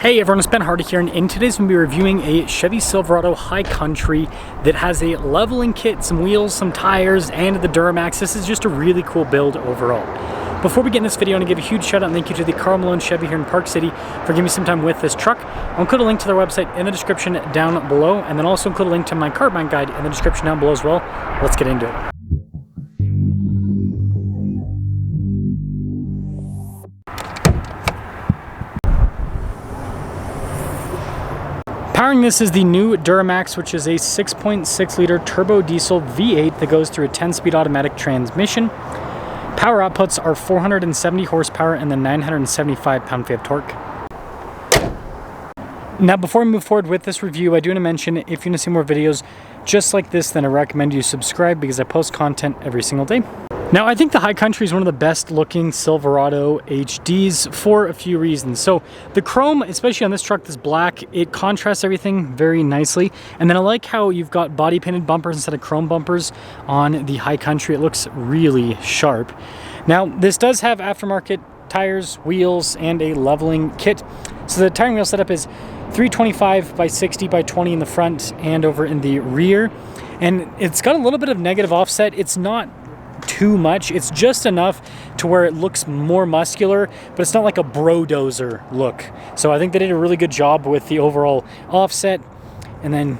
Hey everyone, it's Ben Hardy here, and in today's we'll be reviewing a Chevy Silverado High Country that has a leveling kit, some wheels, some tires, and the Duramax. This is just a really cool build overall. Before we get in this video, I want to give a huge shout out and thank you to the Carl Malone Chevy here in Park City for giving me some time with this truck. I'll include a link to their website in the description down below, and then also include a link to my car buying guide in the description down below as well. Let's get into it. Powering this is the new Duramax, which is a 6.6 liter turbo diesel V8 that goes through a 10-speed automatic transmission. Power outputs are 470 horsepower and then 975 pound-feet of torque. Now, before we move forward with this review, I do want to mention if you want to see more videos just like this, then I recommend you subscribe because I post content every single day. Now, I think the High Country is one of the best looking Silverado HDs for a few reasons. So the chrome, especially on this truck, this black, it contrasts everything very nicely. And then I like how you've got body painted bumpers instead of chrome bumpers on the High Country. It looks really sharp. Now, this does have aftermarket tires, wheels, and a leveling kit. So the tire wheel setup is 325 by 60 by 20 in the front and over in the rear. And it's got a little bit of negative offset. It's not too much, it's just enough to where it looks more muscular, but it's not like a brodozer look. So I think they did a really good job with the overall offset. And then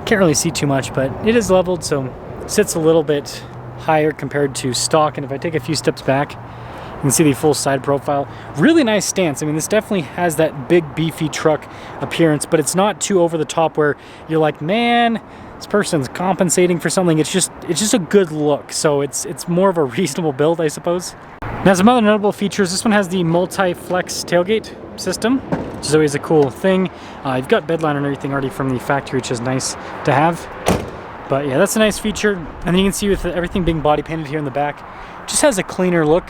can't really see too much, but it is leveled, so it sits a little bit higher compared to stock. And if I take a few steps back, you can see the full side profile. Really nice stance. I mean, this definitely has that big beefy truck appearance, but it's not too over the top where you're like, man, this person's compensating for something. It's just a good look. So it's more of a reasonable build, I suppose. Now, some other notable features. This one has the multi-flex tailgate system, which is always a cool thing. You've got bedliner and everything already from the factory, which is nice to have. But yeah, that's a nice feature. And then you can see with everything being body painted here in the back, just has a cleaner look.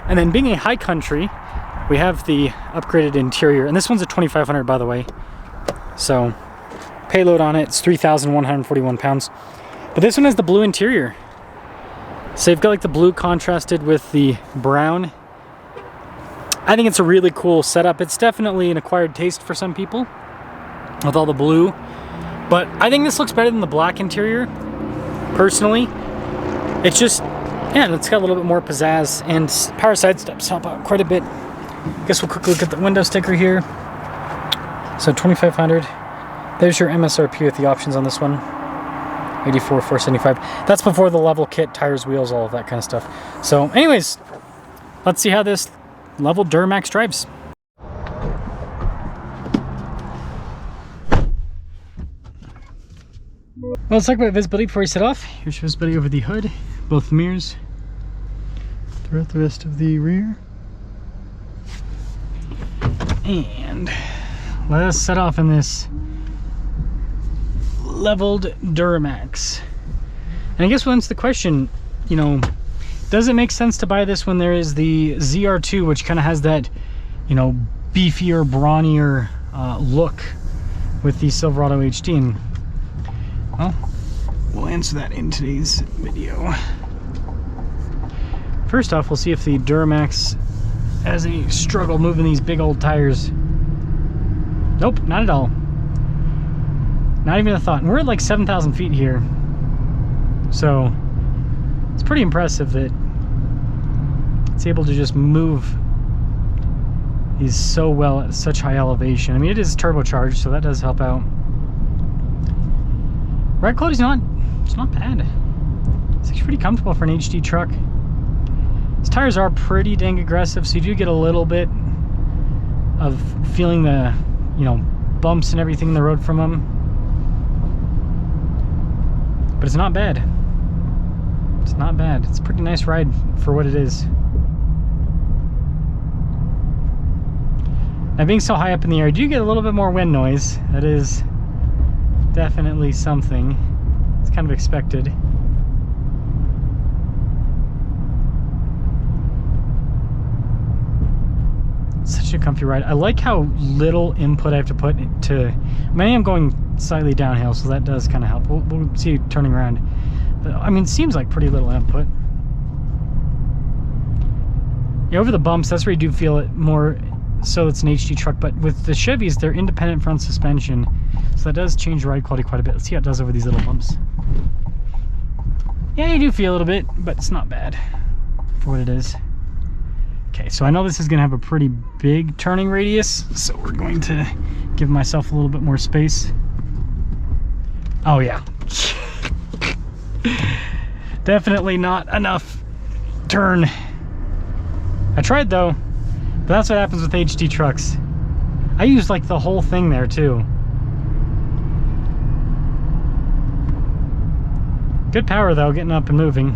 And then being a High Country, we have the upgraded interior. And this one's a 2500, by the way. So payload on it, it's 3,141 pounds. But this one has the blue interior. So you've got like the blue contrasted with the brown. I think it's a really cool setup. It's definitely an acquired taste for some people with all the blue. But I think this looks better than the black interior, personally. It's just, yeah, it's got a little bit more pizzazz, and power side steps help out quite a bit. Guess we'll quickly look at the window sticker here. So 2,500. There's your MSRP with the options on this one. 84,475. That's before the level kit, tires, wheels, all of that kind of stuff. So anyways, let's see how this level Duramax drives. Well, let's talk about visibility before we set off. Here's visibility over the hood, both the mirrors, throughout the rest of the rear. And let us set off in this leveled Duramax. And I guess once the question, you know, does it make sense to buy this when there is the ZR2, which kind of has that, you know, beefier, brawnier look with the Silverado HD? And well, we'll answer that in today's video. First off, we'll see if the Duramax has any struggle moving these big old tires. Nope, not at all. Not even a thought. And we're at like 7,000 feet here. So it's pretty impressive that it's able to just move these so well at such high elevation. I mean, it is turbocharged, so that does help out. Ride quality's it's not bad. It's actually pretty comfortable for an HD truck. These tires are pretty dang aggressive, so you do get a little bit of feeling the, you know, bumps and everything in the road from them. But it's not bad. It's not bad. It's a pretty nice ride for what it is. Now, being so high up in the air, you do get a little bit more wind noise. That is definitely something. It's kind of expected. Such a comfy ride. I like how little input I have to put to, I mean, I am going slightly downhill, so that does kind of help. We'll see turning around. But, I mean, it seems like pretty little input. Yeah, over the bumps, that's where you do feel it more so it's an HD truck, but with the Chevys, they're independent front suspension, so that does change the ride quality quite a bit. Let's see how it does over these little bumps. Yeah, you do feel a little bit, but it's not bad for what it is. Okay, so I know this is going to have a pretty big turning radius, so we're going to give myself a little bit more space. Oh yeah. Definitely not enough turn. I tried though, but that's what happens with HD trucks. I used like the whole thing there too. Good power though, getting up and moving.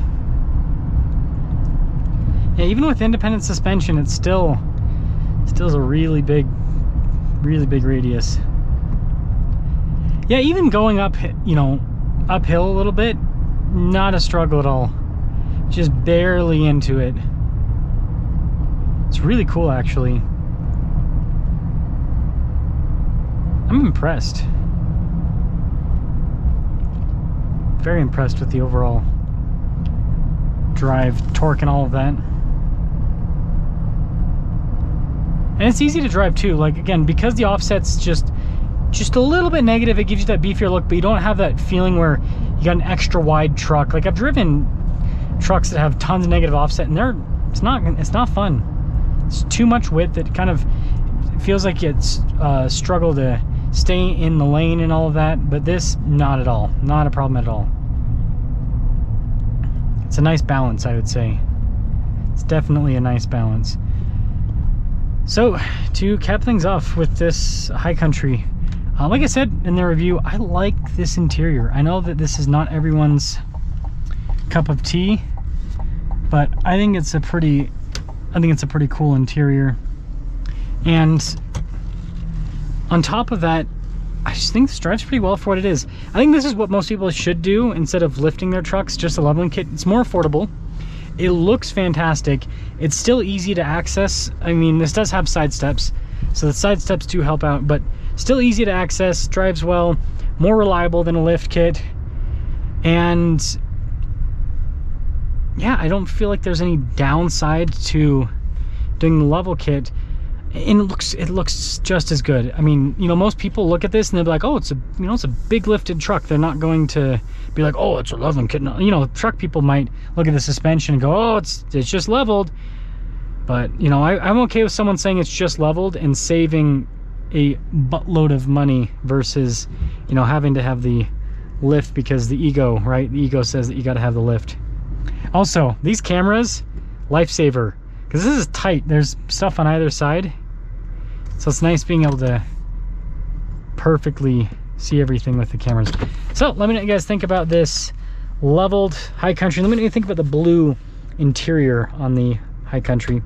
Yeah, even with independent suspension, it's still is a really big radius. Yeah, even going up, you know, uphill a little bit, not a struggle at all. Just barely into it. It's really cool, actually. I'm impressed. Very impressed with the overall drive, torque, and all of that. And it's easy to drive too. Like, again, because the offset's just a little bit negative, it gives you that beefier look, but you don't have that feeling where you got an extra wide truck. Like, I've driven trucks that have tons of negative offset, and it's not fun. It's too much width. It kind of feels like it's struggle to stay in the lane and all of that, but this, not at all. Not a problem at all. It's a nice balance, I would say. It's definitely a nice balance. So, to cap things off with this High Country, like I said in the review, I like this interior. I know that this is not everyone's cup of tea, but I think it's a pretty cool interior. And on top of that, I just think this drives pretty well for what it is. I think this is what most people should do instead of lifting their trucks, just a leveling kit. It's more affordable. It looks fantastic. It's still easy to access. I mean, this does have side steps, so the side steps do help out, but still easy to access, drives well, more reliable than a lift kit. And yeah, I don't feel like there's any downside to doing the level kit. And it looks just as good. I mean, you know, most people look at this and they'll be like, oh, it's a big lifted truck. They're not going to be like, oh, it's a leveling kit. No, you know, truck people might look at the suspension and go, oh, it's just leveled. But, you know, I'm okay with someone saying it's just leveled and saving a buttload of money versus, you know, having to have the lift because the ego, right? The ego says that you got to have the lift. Also, these cameras, lifesaver, because this is tight. There's stuff on either side. So it's nice being able to perfectly see everything with the cameras. So let me know what you guys think about this leveled High Country. Let me know what you think about the blue interior on the High Country.